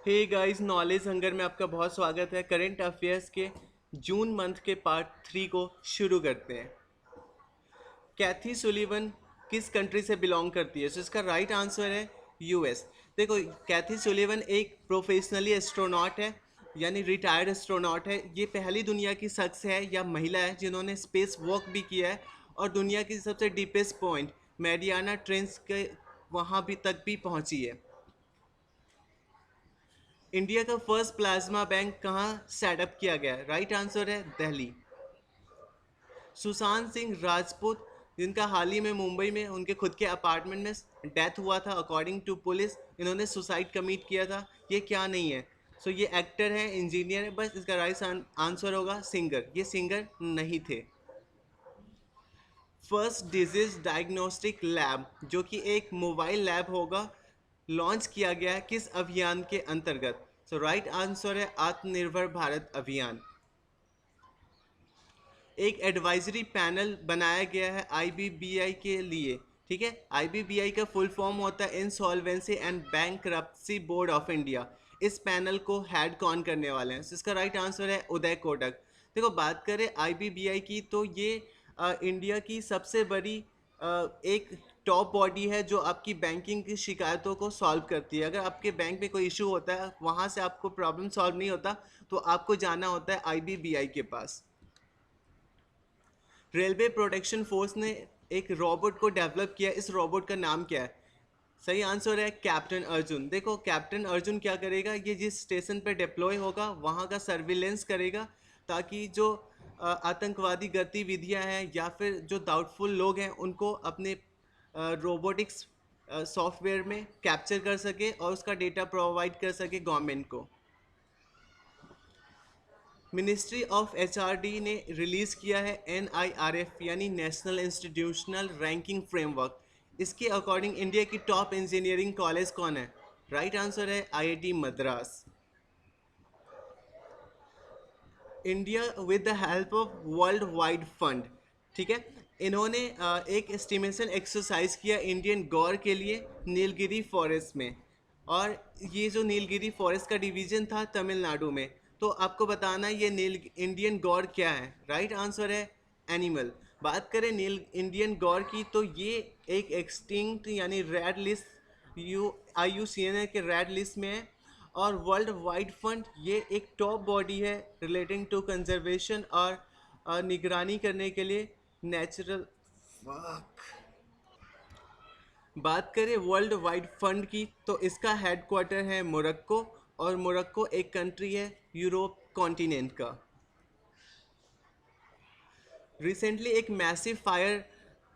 Hey guys, knowledge hunger में आपका बहुत स्वागत है। करंट अफेयर्स के जून मंथ के पार्ट 3 को शुरू करते हैं। कैथी सुलिवन किस कंट्री से बिलोंग करती है? इसका राइट आंसर है यूएस। देखो, कैथी सुलिवन एक प्रोफेशनली एस्ट्रोनॉट है, यानी रिटायर्ड एस्ट्रोनॉट है। ये पहली दुनिया की शख्स है या महिला है जिन्होंने स्पेस वॉक भी किया है और दुनिया की सबसे डीपेस्ट पॉइंट मैरियाना ट्रेंच के वहाँ भी तक भी पहुँची है। इंडिया का फर्स्ट प्लाज्मा बैंक कहाँ सेटअप किया गया? राइट आंसर है दिल्ली। सुशांत सिंह राजपूत, जिनका हाल ही में मुंबई में उनके खुद के अपार्टमेंट में डेथ हुआ था, अकॉर्डिंग टू पुलिस इन्होंने सुसाइड कमिट किया था। ये क्या नहीं है? सो ये एक्टर है, इंजीनियर है, बस इसका राइट आंसर होगा सिंगर। ये सिंगर नहीं थे। फर्स्ट डिजीज डायग्नोस्टिक लैब, जो कि एक मोबाइल लैब होगा, लॉन्च किया गया है किस अभियान के अंतर्गत? सो राइट आंसर है आत्मनिर्भर भारत अभियान। एक एडवाइजरी पैनल बनाया गया है आईबीबीआई के लिए। ठीक है, आईबीबीआई का फुल फॉर्म होता है insolvency and bankruptcy board of India. इस पैनल को हेड कौन करने वाले हैं? इसका राइट आंसर है उदय कोटक। देखो, बात करें आईबीबीआई की तो ये इंडिया की सबसे बड़ी एक टॉप बॉडी है जो आपकी बैंकिंग की शिकायतों को सॉल्व करती है। अगर आपके बैंक में कोई इशू होता है, वहाँ से आपको प्रॉब्लम सॉल्व नहीं होता, तो आपको जाना होता है आईबीबीआई के पास। रेलवे प्रोटेक्शन फोर्स ने एक रोबोट को डेवलप किया। इस रोबोट का नाम क्या है? सही आंसर है कैप्टन अर्जुन। देखो, कैप्टन अर्जुन क्या करेगा, ये जिस स्टेशन पे डिप्लॉय होगा वहाँ का सर्विलेंस करेगा, ताकि जो आतंकवादी गतिविधियाँ हैं या फिर जो डाउटफुल लोग हैं उनको अपने रोबोटिक्स सॉफ्टवेयर में कैप्चर कर सके और उसका डेटा प्रोवाइड कर सके गवर्नमेंट को। मिनिस्ट्री ऑफ एचआरडी ने रिलीज़ किया है एनआईआरएफ, यानी नेशनल इंस्टीट्यूशनल रैंकिंग फ्रेमवर्क। इसके अकॉर्डिंग इंडिया की टॉप इंजीनियरिंग कॉलेज कौन है? राइट आंसर है IIT Madras. India with the help of world wide fund, ठीक है, इन्होंने एक एस्टिमेशन एक्सरसाइज किया इंडियन गौर के लिए नीलगिरी फॉरेस्ट में। और ये जो नीलगिरी फॉरेस्ट का डिवीजन था तमिलनाडु में, तो आपको बताना ये नील इंडियन गौर क्या है? राइट आंसर है एनिमल। बात करें नील इंडियन गौर की तो ये एक एक्सटिंक्ट यानी रेड लिस्ट, IUCN के रेड लिस्ट में है। और वर्ल्ड वाइड फंड ये एक टॉप बॉडी है रिलेटिंग टू कंजर्वेशन और निगरानी करने के लिए नेचुरल। बात करें वर्ल्ड वाइड फंड की तो इसका हेडक्वार्टर है मोरक्को, और मोरक्को एक कंट्री है यूरोप कॉन्टिनेंट का। रिसेंटली एक मैसिव फायर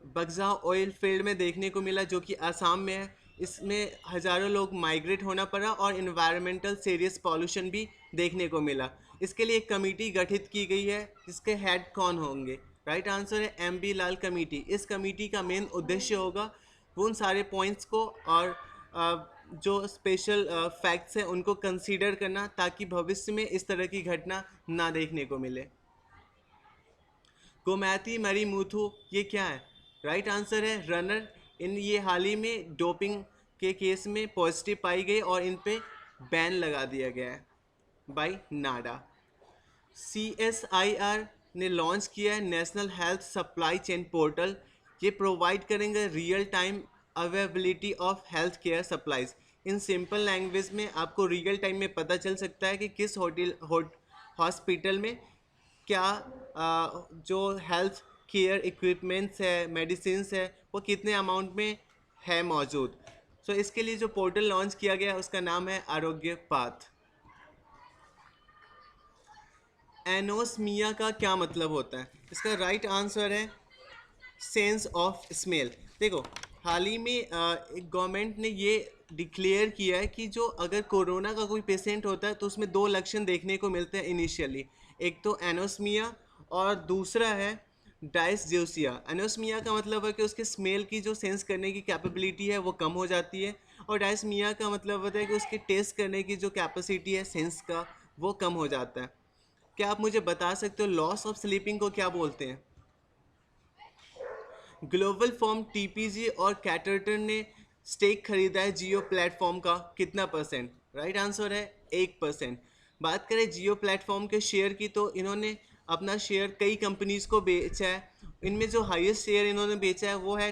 बगजा ऑयल फील्ड में देखने को मिला, जो कि असम में है। इसमें हज़ारों लोग माइग्रेट होना पड़ा और इन्वायरमेंटल सीरियस पॉल्यूशन भी देखने को मिला। इसके लिए एक कमेटी गठित की गई है, जिसके हेड कौन होंगे? राइट आंसर है MB लाल कमेटी। इस कमेटी का मेन उद्देश्य होगा उन सारे पॉइंट्स को और जो स्पेशल फैक्ट्स हैं उनको कंसीडर करना, ताकि भविष्य में इस तरह की घटना ना देखने को मिले। गोमैती मरीमुथु ये क्या है? राइट आंसर है रनर। इन ये हाल ही में डोपिंग के केस में पॉजिटिव पाई गई और इन पे बैन लगा दिया गया है बाय नाडा। CSIR ने लॉन्च किया है national health supply chain portal. ये प्रोवाइड करेंगे real time availability of health care supplies. In simple language में आपको रियल टाइम में पता चल सकता है कि किस हॉस्पिटल में क्या जो हेल्थ केयर इक्विपमेंट्स है, मेडिसिन्स है, वो कितने अमाउंट में है मौजूद। सो इसके लिए जो पोर्टल लॉन्च किया गया उसका नाम है आरोग्य पाथ। एनोस्मिया का क्या मतलब होता है? इसका राइट आंसर है सेंस ऑफ स्मेल। देखो, हाल ही में एक गवर्नमेंट ने ये डिक्लेयर किया है कि जो अगर कोरोना का कोई पेशेंट होता है तो उसमें दो लक्षण देखने को मिलते हैं इनिशियली। एक तो एनोस्मिया और दूसरा है डायस्ज्यूसिया। एनोस्मिया का मतलब है कि उसके स्मेल की जो सेंस करने की कैपेबिलिटी है वो कम हो जाती है, और डायस्मिया का मतलब होता है कि उसके टेस्ट करने की जो कैपेसिटी है सेंस का, वो कम हो जाता है। क्या आप मुझे बता सकते हो लॉस ऑफ स्लीपिंग को क्या बोलते हैं? ग्लोबल फॉर्म TPG और कैटरटन ने स्टेक खरीदा है जियो प्लेटफॉर्म का कितना परसेंट? राइट आंसर है 1%। बात करें जियो प्लेटफॉर्म के शेयर की, तो इन्होंने अपना शेयर कई कंपनीज को बेचा है। इनमें जो हाईएस्ट शेयर इन्होंने बेचा है वो है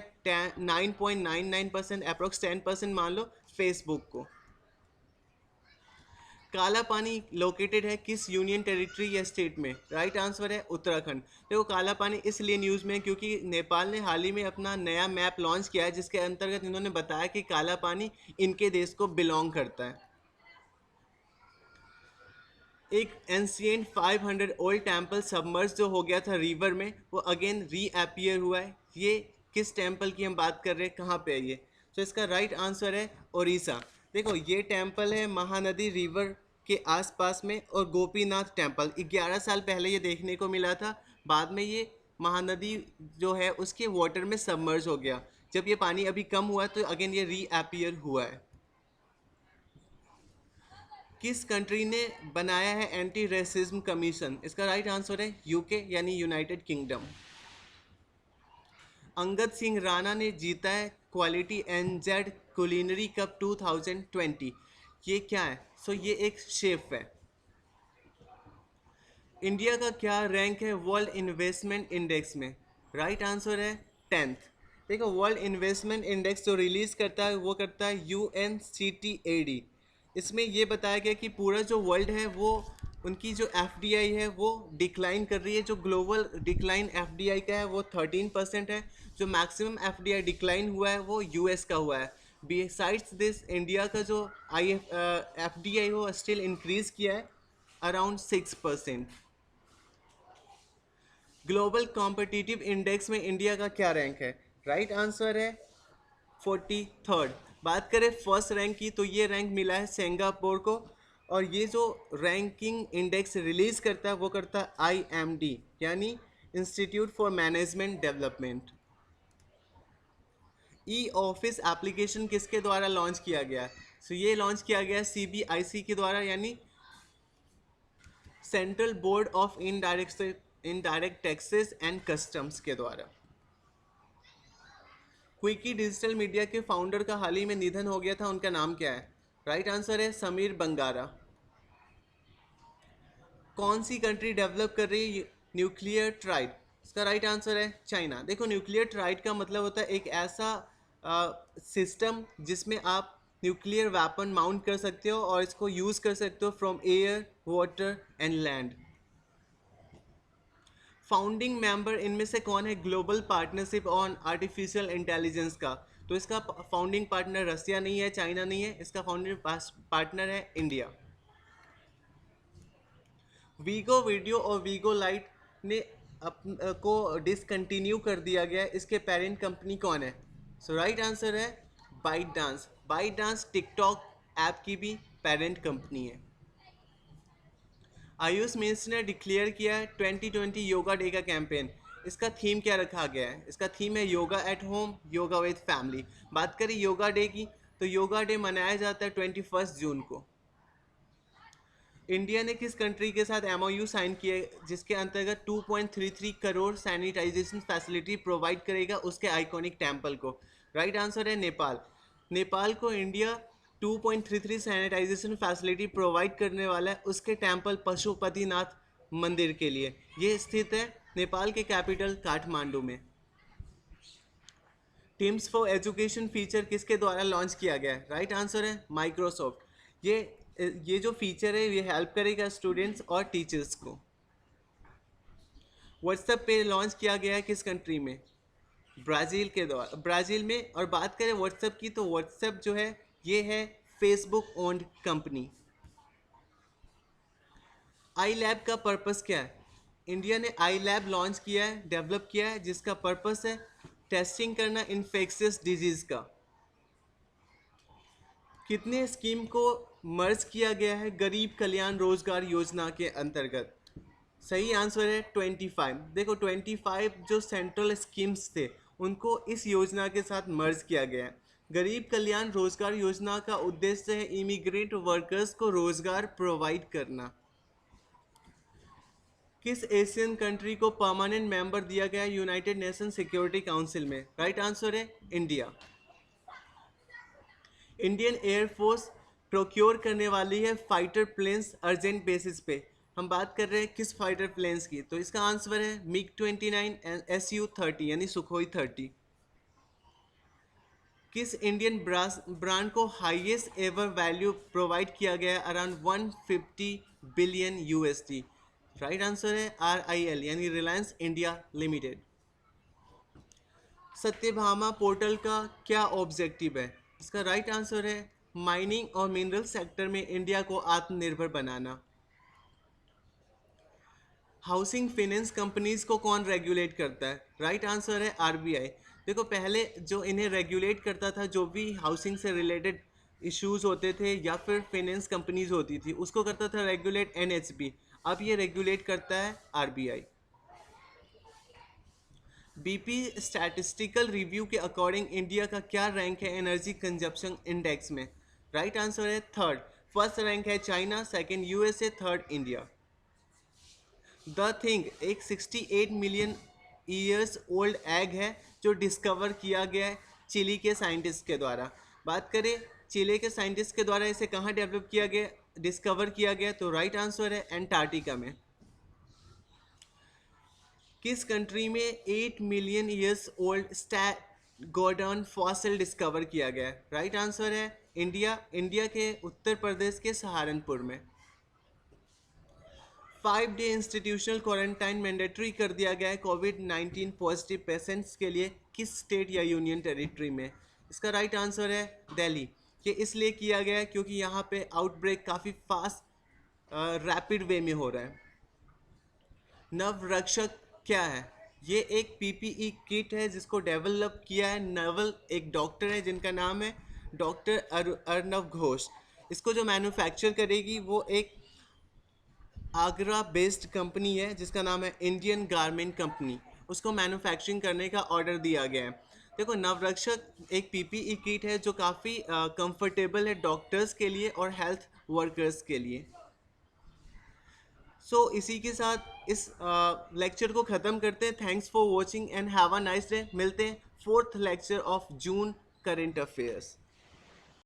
9.99%, अप्रोक्स 10% मान लो फेसबुक को। काला पानी लोकेटेड है किस यूनियन टेरिटरी या स्टेट में? राइट आंसर है उत्तराखंड। देखो काला पानी इसलिए न्यूज़ में क्योंकि नेपाल ने हाल ही में अपना नया मैप लॉन्च किया है, जिसके अंतर्गत इन्होंने बताया कि काला पानी इनके देश को बिलोंग करता है। एक एंशियंट 500 ओल्ड टेम्पल सबमर्ज जो हो गया था रिवर में, वो अगेन रीअपियर हुआ है। ये किस टेम्पल की हम बात कर रहे हैं, कहाँ पे है ये? तो इसका राइट आंसर है उड़ीसा। देखो ये टेम्पल है महानदी रिवर के आसपास में, और गोपीनाथ टेम्पल 11 साल पहले ये देखने को मिला था। बाद में ये महानदी जो है उसके वाटर में सबमर्ज हो गया। जब ये पानी अभी कम हुआ तो अगेन ये रीअपियर हुआ है। किस कंट्री ने बनाया है एंटी रेसिज्म कमीशन? इसका राइट आंसर है यूके यानी यूनाइटेड किंगडम। अंगद सिंह राणा ने जीता है क्वालिटी एनजेड कुलिनरी कप 2020। ये क्या है? सो ये एक शेफ है। इंडिया का क्या रैंक है वर्ल्ड इन्वेस्टमेंट इंडेक्स में? राइट आंसर है 10th। देखो वर्ल्ड इन्वेस्टमेंट इंडेक्स जो रिलीज करता है वो करता है UNCTAD। इसमें ये बताया गया कि पूरा जो वर्ल्ड है वो उनकी जो FDI है वो डिक्लाइन कर रही है। जो ग्लोबल डिक्लाइन FDI का है वो 13% है। जो मैक्सिमम FDI डिक्लाइन हुआ है वो US का हुआ है। बिसाइड्स दिस इंडिया का जो FDI वो स्टिल इंक्रीज किया है अराउंड 6%। ग्लोबल कॉम्पिटिटिव इंडेक्स में इंडिया का क्या रैंक है? राइट आंसर है 43rd। बात करें फर्स्ट रैंक की, तो ये रैंक मिला है सिंगापुर को। और ये जो रैंकिंग इंडेक्स रिलीज करता है वो करता है IMD यानी institute for management development. E office application किसके द्वारा लॉन्च किया गया? सो ये लॉन्च किया गया CBIC के द्वारा यानी central board of indirect taxes and customs के द्वारा। क्विकी डिजिटल मीडिया के फाउंडर का हाल ही में निधन हो गया था, उनका नाम क्या है? राइट आंसर है समीर बंगारा। कौन सी कंट्री डेवलप कर रही है न्यूक्लियर ट्राइड? इसका राइट आंसर है चाइना। देखो न्यूक्लियर ट्राइड का मतलब होता है एक ऐसा सिस्टम जिसमें आप न्यूक्लियर वेपन माउंट कर सकते हो और इसको यूज़ कर सकते हो from air water and land. Founding member इनमें से कौन है global partnership on artificial intelligence का? तो इसका फाउंडिंग पार्टनर रसिया नहीं है, चाइना नहीं है, इसका फाउंडिंग पार्टनर है इंडिया। वीगो वीडियो और वीगो लाइट ने को डिसकंटिन्यू कर दिया गया है, इसके पेरेंट कंपनी कौन है? सो राइट आंसर है ByteDance. ByteDance TikTok app की भी पेरेंट कंपनी है। आयुष मिनिस्टर ने डिक्लेयर किया है 2020 योगा डे का कैंपेन। इसका थीम क्या रखा गया है? इसका थीम है yoga at home, yoga with family. बात करें योगा डे की, तो योगा डे मनाया जाता है 21 जून को। इंडिया ने किस कंट्री के साथ MOU साइन किया है जिसके अंतर्गत 2.33 करोड़ सैनिटाइजेशन फैसिलिटी प्रोवाइड करेगा उसके आइकॉनिक टेम्पल को? राइट आंसर है नेपाल। नेपाल को इंडिया 2.33 सैनिटाइजेशन फैसिलिटी प्रोवाइड करने वाला है उसके टेम्पल पशुपतिनाथ मंदिर के लिए। ये स्थित है नेपाल के कैपिटल काठमांडू में। टीम्स फॉर एजुकेशन फीचर किसके द्वारा लॉन्च किया गया है? राइट आंसर है माइक्रोसॉफ्ट। ये जो फीचर है ये हेल्प करेगा स्टूडेंट्स और टीचर्स को। व्हाट्सएप पे लॉन्च किया गया है किस कंट्री में? ब्राज़ील के द्वारा, ब्राज़ील में। और बात करें व्हाट्सएप की, तो व्हाट्सएप जो है ये है फेसबुक ओन्ड कंपनी। आई लैब का पर्पस क्या है? इंडिया ने आई लैब लॉन्च किया है, डेवलप किया है, जिसका पर्पस है टेस्टिंग करना इन्फेक्शियस डिजीज़ का। कितने स्कीम को मर्ज किया गया है गरीब कल्याण रोजगार योजना के अंतर्गत? सही आंसर है 25। देखो 25 जो सेंट्रल स्कीम्स थे उनको इस योजना के साथ मर्ज किया गया है। गरीब कल्याण रोजगार योजना का उद्देश्य है इमिग्रेंट वर्कर्स को रोजगार प्रोवाइड करना। किस एशियन कंट्री को परमानेंट मेंबर दिया गया यूनाइटेड नेशन सिक्योरिटी काउंसिल में? राइट आंसर है इंडिया। इंडियन एयरफोर्स प्रोक्योर करने वाली है फाइटर प्लेन्स अर्जेंट बेसिस पे। हम बात कर रहे हैं किस फाइटर प्लेन्स की, तो इसका आंसर है MiG-29 एंड Su-30 यानी सुखोई 30। किस इंडियन ब्रांड को हाईएस्ट एवर वैल्यू प्रोवाइड किया गया है around 150 billion USD? Right answer है RIL यानी Reliance India limited. Satyabhama portal का क्या ऑब्जेक्टिव है? इसका राइट आंसर है माइनिंग और मिनरल सेक्टर में इंडिया को आत्मनिर्भर बनाना। हाउसिंग फाइनेंस कंपनीज को कौन रेगुलेट करता है? राइट आंसर है RBI। देखो पहले जो इन्हें रेगुलेट करता था, जो भी हाउसिंग से रिलेटेड इश्यूज होते थे या फिर फाइनेंस कंपनीज होती थी, उसको करता था रेगुलेट NHB। अब ये रेगुलेट करता है RBI। BP स्टैटिस्टिकल रिव्यू के अकॉर्डिंग इंडिया का क्या रैंक है एनर्जी कंजप्शन इंडेक्स में? राइट आंसर है थर्ड। फर्स्ट रैंक है China, second USA, third India. The thing एक 68 मिलियन ईयर्स ओल्ड एग है जो डिस्कवर किया गया है चिली के साइंटिस्ट के द्वारा। बात करें चिली के साइंटिस्ट के द्वारा इसे कहाँ डेवलप किया गया, डिस्कवर किया गया, तो राइट आंसर है एंटार्क्टिका में। किस कंट्री में 8 million years old Stegodon fossil discover किया गया है? राइट आंसर है इंडिया। इंडिया के उत्तर प्रदेश के सहारनपुर में। 5 डे इंस्टीट्यूशनल क्वारंटाइन मैंडेटरी कर दिया गया है कोविड-19 पॉजिटिव पेशेंट्स के लिए किस स्टेट या यूनियन टेरिटरी में? इसका राइट आंसर है दिल्ली। ये इसलिए किया गया है क्योंकि यहाँ पे आउटब्रेक काफ़ी फास्ट रैपिड वे में हो रहा है। नवरक्षक क्या है? ये एक PPE किट है जिसको डेवलप किया है नवल, एक डॉक्टर है जिनका नाम है डॉक्टर अर्नव घोष। इसको जो मैन्युफैक्चर करेगी वो एक आगरा बेस्ड कंपनी है जिसका नाम है इंडियन गारमेंट कंपनी। उसको मैन्युफैक्चरिंग करने का ऑर्डर दिया गया है। देखो नवरक्षक एक PPE किट है जो काफ़ी कंफर्टेबल है डॉक्टर्स के लिए और हेल्थ वर्कर्स के लिए। इसी के साथ इस लेक्चर को ख़त्म करते हैं। Thanks for watching and have a nice day. मिलते हैं fourth lecture of June current affairs.